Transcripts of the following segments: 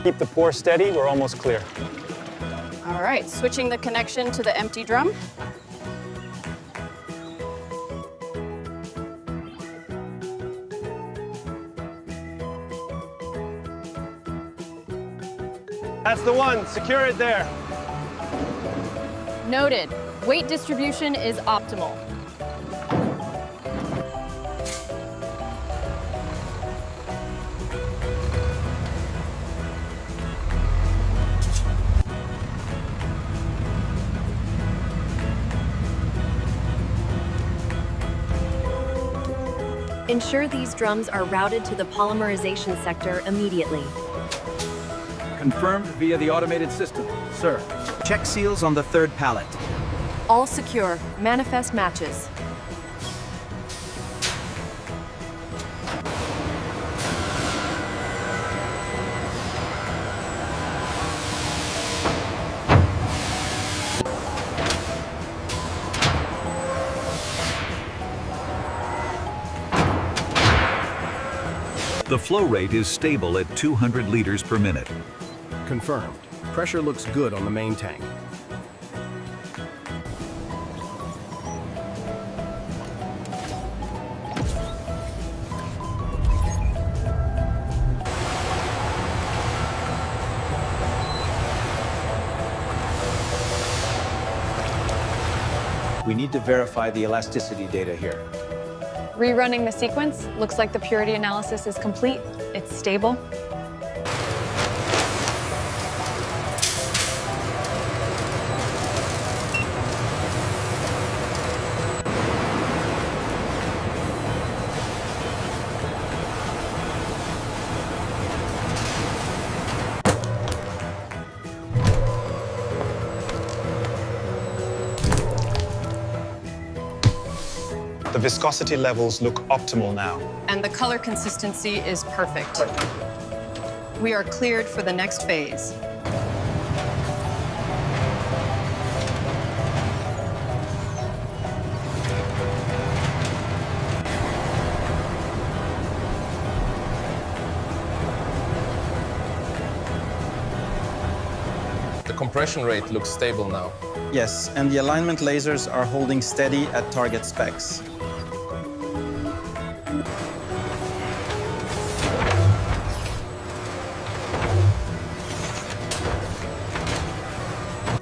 Keep the pour steady, we're almost clear. All right, switching the connection to the empty drum. That's the one, secure it there. Noted. Weight distribution is optimal. Ensure these drums are routed to the polymerization sector immediately. Confirmed via the automated system, sir. Check seals on the third pallet. All secure. Manifest matches. The flow rate is stable at 200 liters per minute. Confirmed. Pressure looks good on the main tank. We need to verify the elasticity data here. Rerunning the sequence, looks like the purity analysis is complete. It's stable. The viscosity levels look optimal now. And the color consistency is perfect. We are cleared for the next phase. The compression rate looks stable now. Yes, and the alignment lasers are holding steady at target specs.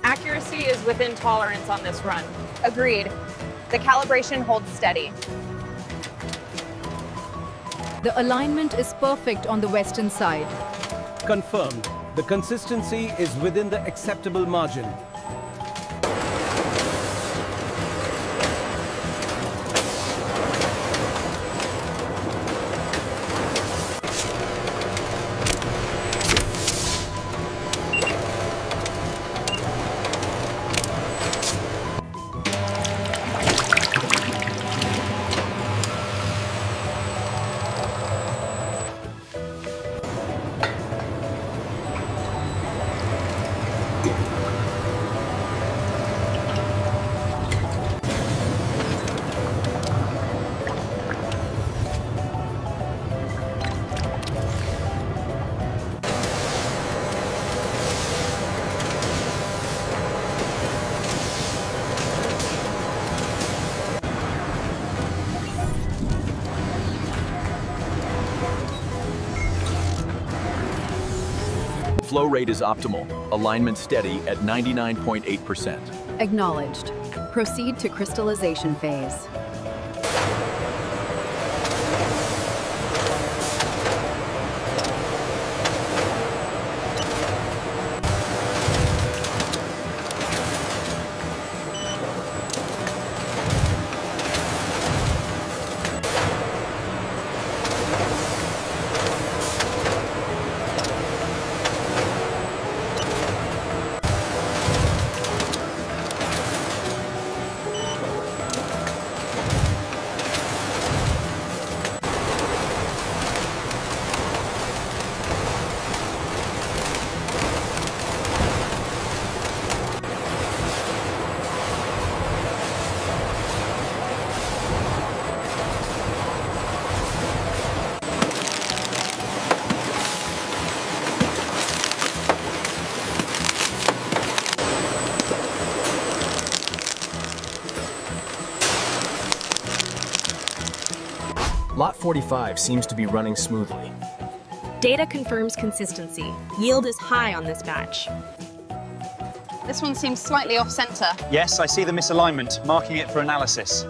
Accuracy is within tolerance on this run. Agreed. The calibration holds steady. The alignment is perfect on the western side. Confirmed. The consistency is within the acceptable margin. Flow rate is optimal. Alignment steady at 99.8%. Acknowledged. Proceed to crystallization phase. Block 45 seems to be running smoothly. Data confirms consistency. Yield is high on this batch. This one seems slightly off-center. Yes, I see the misalignment, marking it for analysis.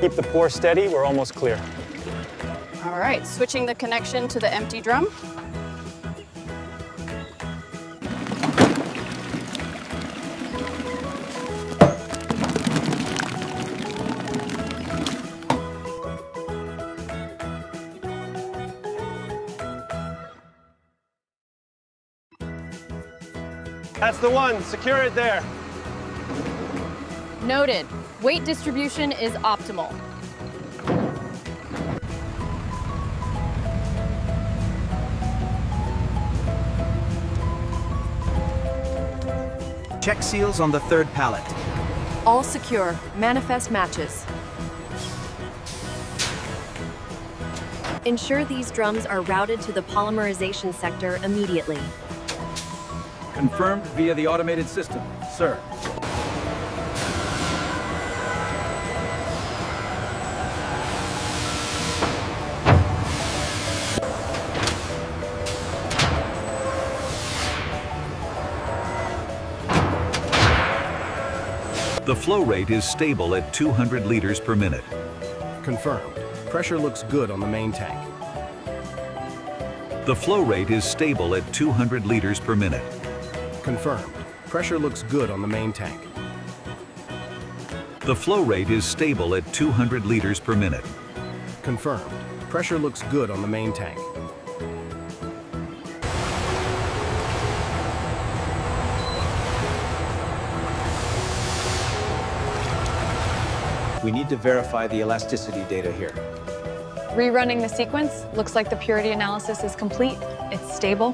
Keep the pour steady, we're almost clear. All right, switching the connection to the empty drum. That's the one, secure it there. Noted. Weight distribution is optimal. Check seals on the third pallet. All secure. Manifest matches. Ensure these drums are routed to the polymerization sector immediately. Confirmed via the automated system, sir. The flow rate is stable at 200 liters per minute. Confirmed. Pressure looks good on the main tank. The flow rate is stable at 200 liters per minute. Confirmed. Pressure looks good on the main tank. The flow rate is stable at 200 liters per minute. Confirmed. Pressure looks good on the main tank. We need to verify the elasticity data here. Rerunning the sequence, looks like the purity analysis is complete. It's stable.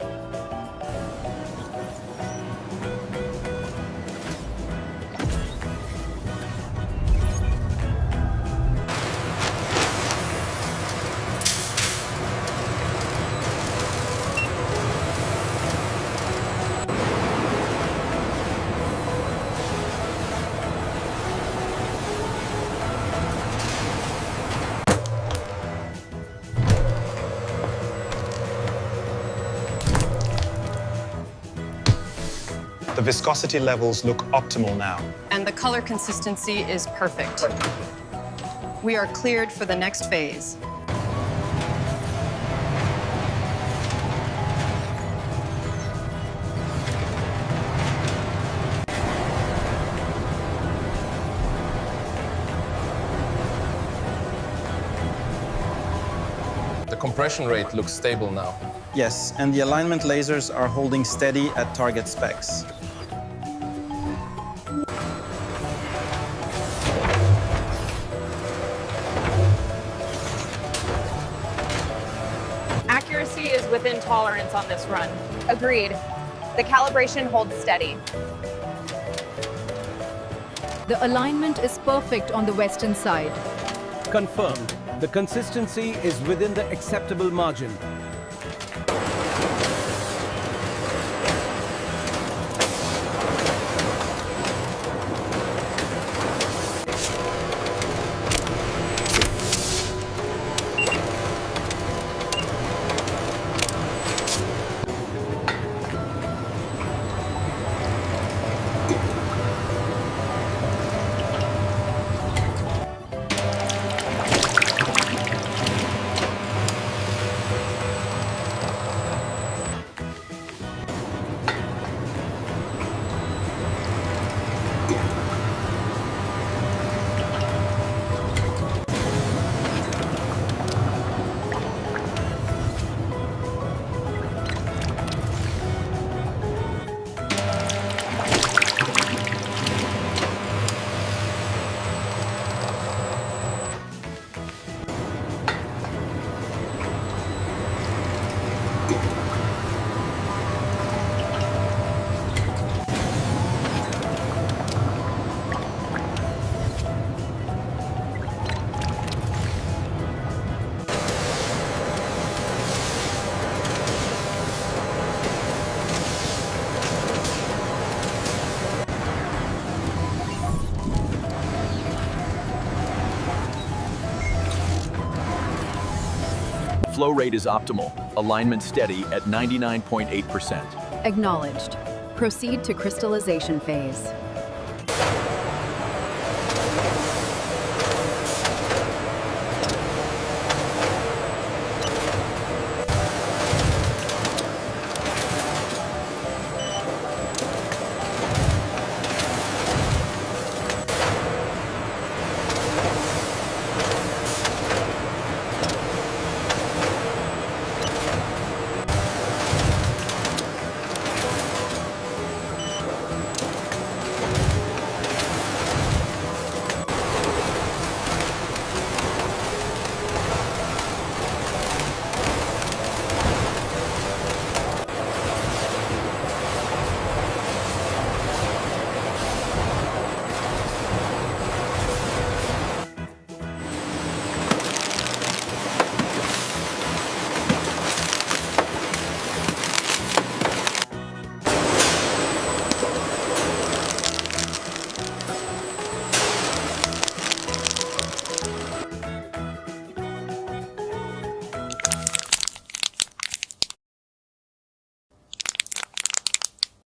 The viscosity levels look optimal now. And the color consistency is perfect. We are cleared for the next phase. The compression rate looks stable now. Yes, and the alignment lasers are holding steady at target specs. Accuracy is within tolerance on this run. Agreed. The calibration holds steady. The alignment is perfect on the western side. Confirmed. The consistency is within the acceptable margin. Flow rate is optimal. Alignment steady at 99.8%. Acknowledged. Proceed to crystallization phase.